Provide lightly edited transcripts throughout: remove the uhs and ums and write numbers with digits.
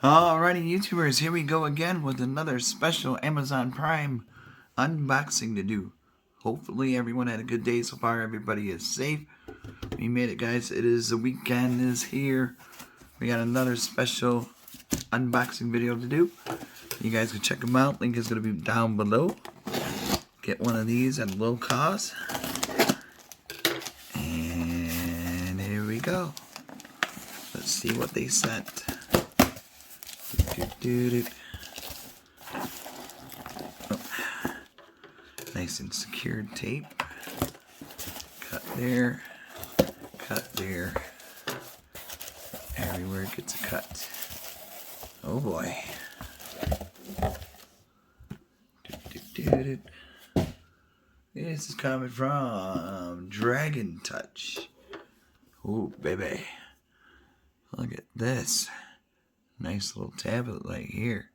Alrighty, YouTubers, here we go again with another special Amazon Prime unboxing to do. Hopefully everyone had a good day so far. Everybody is safe. We made it, guys. It is the weekend is here. We got another special unboxing video to do. You guys can check them out. Link is going to be down below. Get one of these at a low cost. And here we go. Let's see what they sent. Oh. Nice and secured tape. Cut there. Cut there. Everywhere it gets a cut. Oh boy. This is coming from Dragon Touch. Ooh, baby. Look at this. Nice little tablet right here.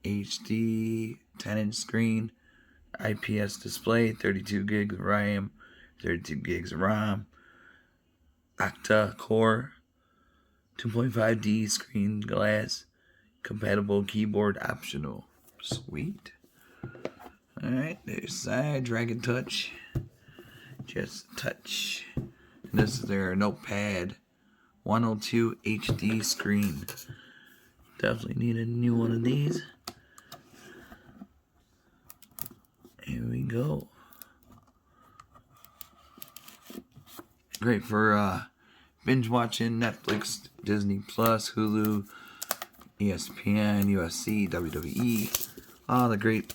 HD 10-inch screen, IPS display, 32 gigs of RAM, 32 gigs of ROM, Octa-Core, 2.5D screen glass, compatible keyboard optional. Sweet. Alright, there's side, Dragon Touch. Just touch. And this is their Notepad 102 HD screen. Definitely need a new one of these. Here we go. Great for binge watching Netflix, Disney Plus, Hulu, ESPN, UFC, WWE, all the great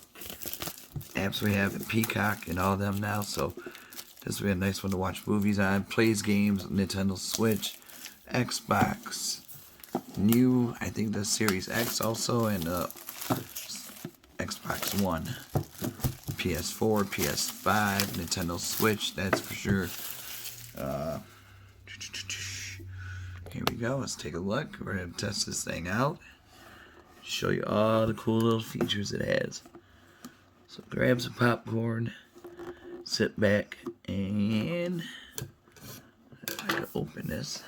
apps we have in Peacock and all of them now. So this will be a nice one to watch movies on. Plays games, Nintendo Switch, Xbox. New, I think the Series X also, and Xbox One, PS4, PS5, Nintendo Switch, that's for sure. Here we go, let's take a look. We're going to test this thing out, show you all the cool little features it has. So grab some popcorn, sit back, and if I can open this.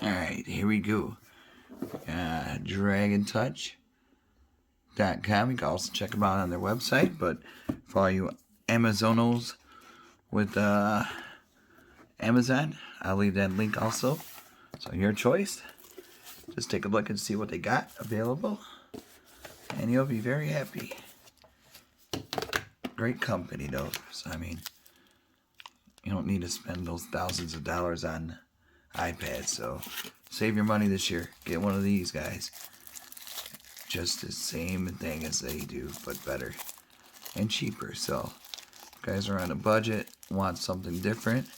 Alright, here we go. DragonTouch.com. You can also check them out on their website. But for all you Amazonos with Amazon, I'll leave that link also. So your choice. Just take a look and see what they got available. And you'll be very happy. Great company though. So I mean, you don't need to spend those thousands of dollars on iPad, so save your money this year. Get one of these guys. Just the same thing as they do, but better and cheaper. So if you guys are on a budget, want something different,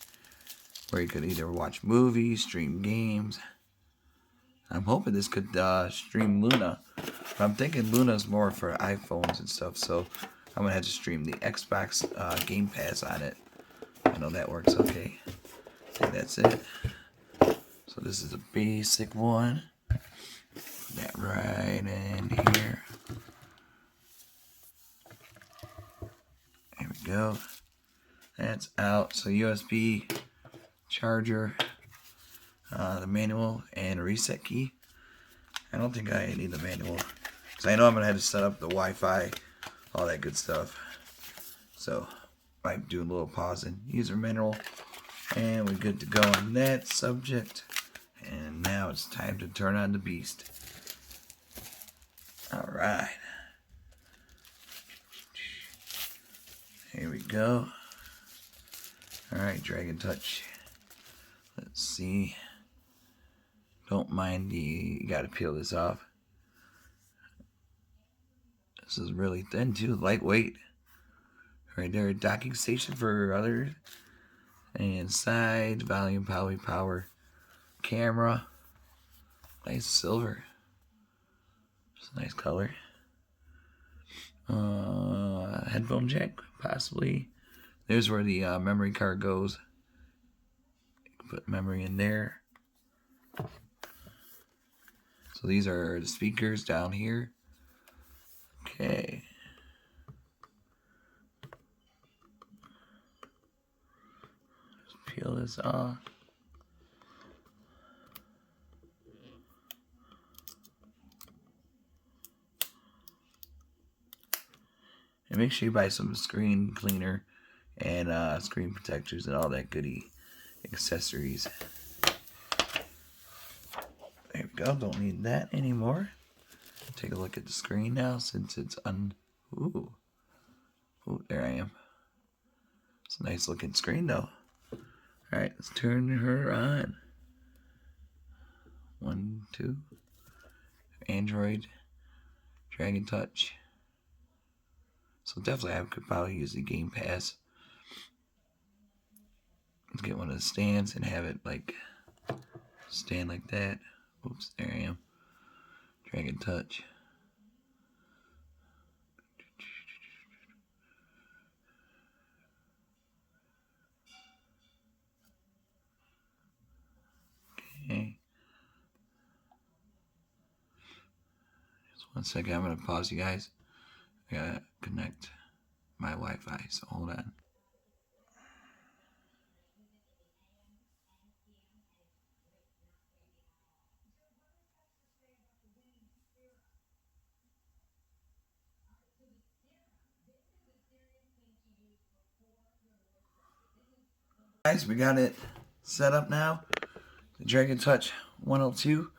where you could either watch movies, stream games. I'm hoping this could stream Luna, but I'm thinking Luna's more for iPhones and stuff, so I'm gonna have to stream the Xbox Game Pass on it. I know that works okay. I think that's it. So this is a basic one. Put that right in here. There we go. That's out. So USB charger, the manual, and a reset key. I don't think I need the manual, because I know I'm going to have to set up the Wi-Fi, all that good stuff. So might do a little pause and user manual. And we're good to go on that subject. And now it's time to turn on the beast. Alright. Here we go. Alright, Dragon Touch. Let's see. Don't mind you gotta peel this off. This is really thin too, lightweight. Right there, docking station for others. And side, volume, power. Camera, nice silver, just a nice color. Headphone jack, possibly. There's where the memory card goes. You can put memory in there. So these are the speakers down here. Okay. Just peel this off. And make sure you buy some screen cleaner and screen protectors and all that goody accessories. There we go. Don't need that anymore. Take a look at the screen now since it's Ooh, there I am. It's a nice looking screen though. Alright, let's turn her on. 1, 2. Android. Dragon Touch. So definitely I could probably use the Game Pass. Let's get one of the stands and have it like stand like that. Oops, there I am. Dragon Touch. Okay. Just 1 second, I'm gonna pause you guys. I gotta connect my Wi-Fi, so hold on. Guys, we got it set up now. The Dragon Touch 102.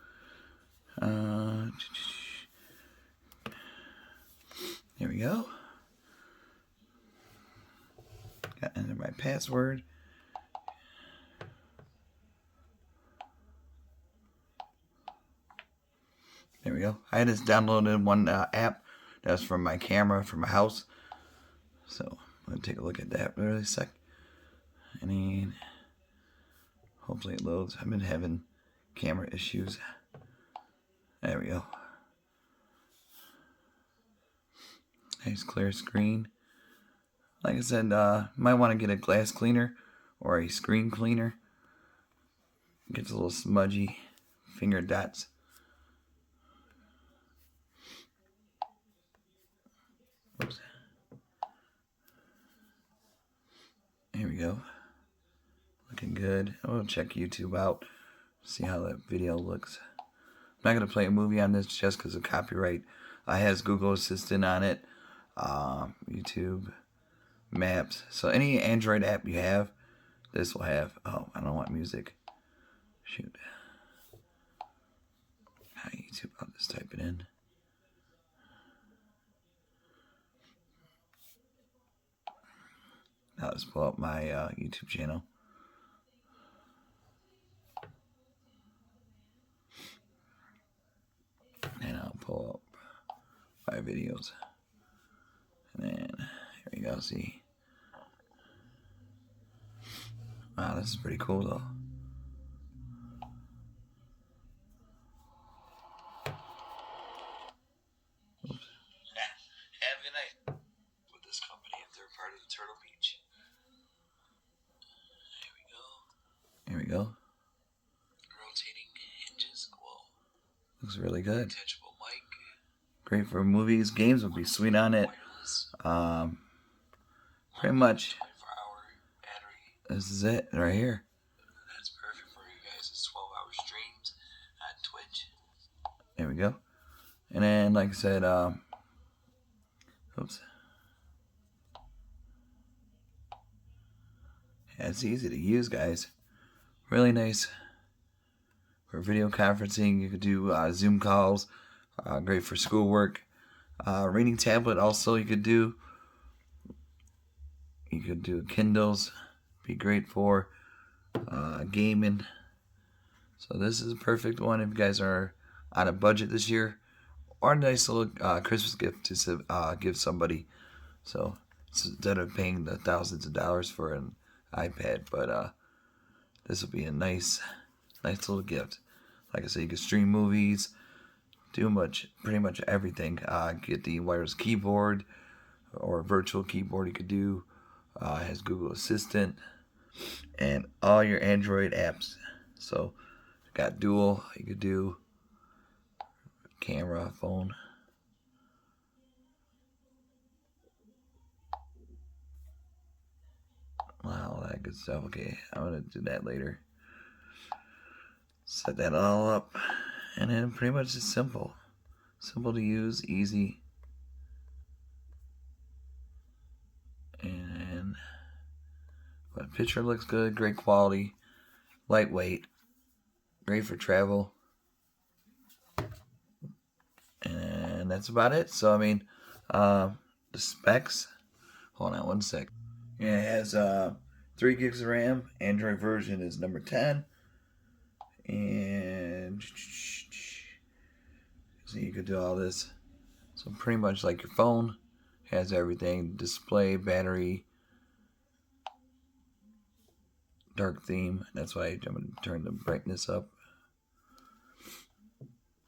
There we go. Got to enter my password. There we go. I just downloaded one app that's from my camera from my house. So I'm going to take a look at that really sec. And then hopefully it loads. I've been having camera issues. There we go. Nice clear screen. Like I said, might want to get a glass cleaner or a screen cleaner. Gets a little smudgy finger dots. Oops. Here we go. Looking good. I'm going to check YouTube out. See how that video looks. I'm not going to play a movie on this just because of copyright. It has Google Assistant on it. YouTube. Maps. So any Android app you have, this will have. Oh, I don't want music. Shoot. YouTube, I'll just type it in. Now let's pull up my YouTube channel. And I'll pull up my videos. And then, here we go, see. Wow, this is pretty cool though. Oops. Have a good night. With this company and third party of Turtle Beach. There we go. Here we go. Rotating hinges. Whoa. Looks really good. Detachable mic. Great for movies. Games would be sweet on it. Pretty much. 24-hour battery. This is it right here. That's perfect for you guys. It's 12-hour streams on Twitch. There we go. And then, like I said, oops. Yeah, it's easy to use, guys. Really nice for video conferencing. You could do Zoom calls. Great for schoolwork. Reading tablet also you could do. You could do Kindles. Be great for gaming. So this is a perfect one if you guys are on a budget this year. Or a nice little Christmas gift to give somebody. So instead of paying the thousands of dollars for an iPad, but this will be a nice little gift. Like I said, you can stream movies, do pretty much everything. Get the wireless keyboard or virtual keyboard you could do. Has Google Assistant and all your Android apps. So got dual, you could do camera, phone. Wow, that good stuff. Okay, I'm gonna do that later. Set that all up, and then pretty much it's simple to use, easy. Picture looks good, great quality, lightweight, great for travel. And that's about it. So, I mean, the specs, hold on one sec. Yeah, it has 3 gigs of RAM. Android version is number 10. And so you could do all this. So pretty much like your phone, has everything: display, battery, dark theme. That's why I'm going to turn the brightness up.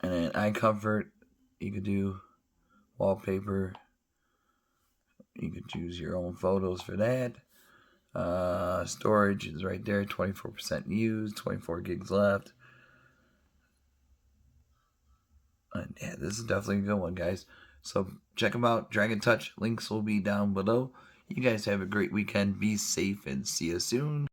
And then eye comfort, you could do wallpaper. You could choose your own photos for that. Storage is right there, 24% used, 24 gigs left. And yeah, this is definitely a good one, guys. So check them out. Dragon Touch links will be down below. You guys have a great weekend. Be safe and see you soon.